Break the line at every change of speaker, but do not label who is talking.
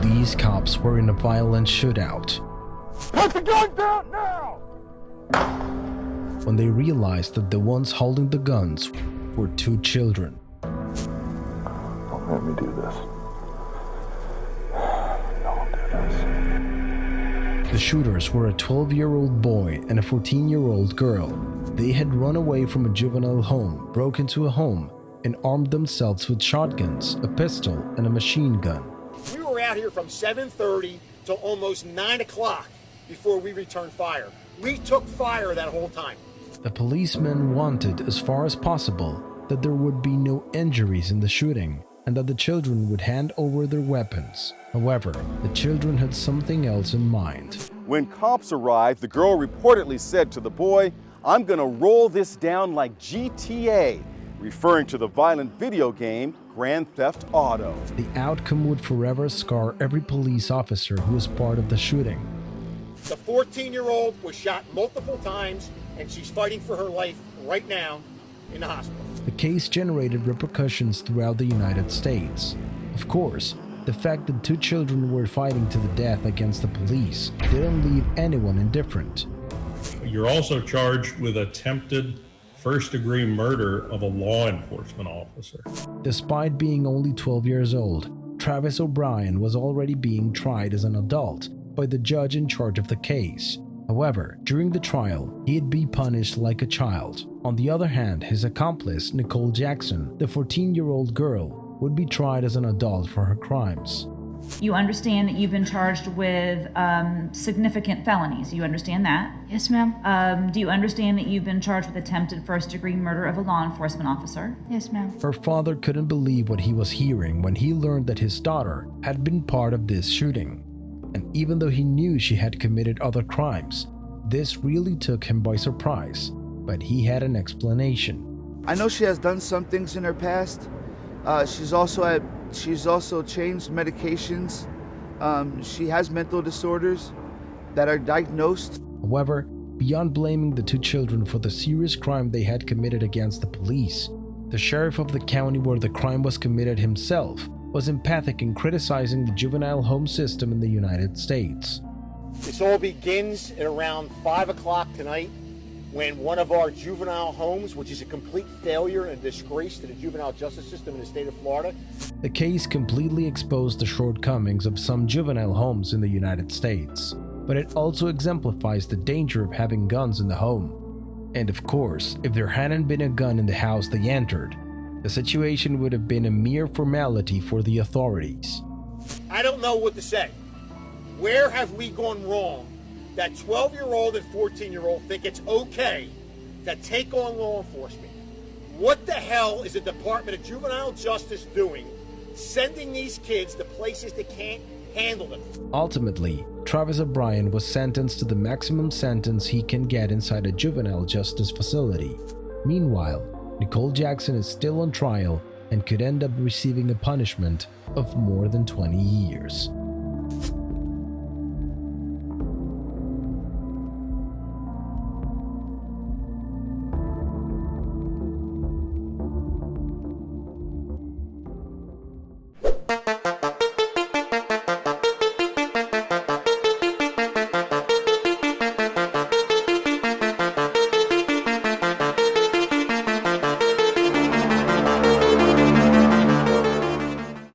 These cops were in a violent shootout.
Put the guns down now!
When they realized that the ones holding the guns were two children.
Don't let me do this. Don't do this.
The shooters were a 12-year-old boy and a 14-year-old girl. They had run away from a juvenile home, broke into a home, and armed themselves with shotguns, a pistol, and a machine gun.
We were out here from 7:30 till almost 9 o'clock before we returned fire. We took fire that whole time.
The policemen wanted, as far as possible, that there would be no injuries in the shooting and that the children would hand over their weapons. However, the children had something else in mind.
When cops arrived, the girl reportedly said to the boy, "I'm gonna roll this down like GTA," referring to the violent video game Grand Theft Auto.
The outcome would forever scar every police officer who was part of the shooting.
The 14-year-old was shot multiple times, and she's fighting for her life right now in the hospital.
The case generated repercussions throughout the United States. Of course, the fact that two children were fighting to the death against the police didn't leave anyone indifferent.
You're also charged with attempted first-degree murder of a law enforcement officer.
Despite being only 12 years old, Travis O'Brien was already being tried as an adult by the judge in charge of the case. However, during the trial, he'd be punished like a child. On the other hand, his accomplice, Nicole Jackson, the 14-year-old girl, would be tried as an adult for her crimes.
You understand that you've been charged with significant felonies. You understand that?
Yes, ma'am.
Do you understand that you've been charged with attempted first-degree murder of a law enforcement officer?
Yes, ma'am.
Her father couldn't believe what he was hearing when he learned that his daughter had been part of this shooting. And even though he knew she had committed other crimes, this really took him by surprise. But he had an explanation.
I know she has done some things in her past. She's also changed medications. She has mental disorders that are diagnosed.
However, beyond blaming the two children for the serious crime they had committed against the police, the sheriff of the county where the crime was committed himself was empathic in criticizing the juvenile home system in the United States.
This all begins at around 5 o'clock tonight when one of our juvenile homes, which is a complete failure and disgrace to the juvenile justice system in the state of Florida.
The case completely exposed the shortcomings of some juvenile homes in the United States, but it also exemplifies the danger of having guns in the home. And of course, if there hadn't been a gun in the house they entered, the situation would have been a mere formality for the authorities.
I don't know what to say. Where have we gone wrong that 12-year-old and 14-year-old think it's okay to take on law enforcement? What the hell is the Department of Juvenile Justice doing, sending these kids to places that can't handle them?
Ultimately, Travis O'Brien was sentenced to the maximum sentence he can get inside a juvenile justice facility. Meanwhile, Nicole Jackson is still on trial and could end up receiving a punishment of more than 20 years.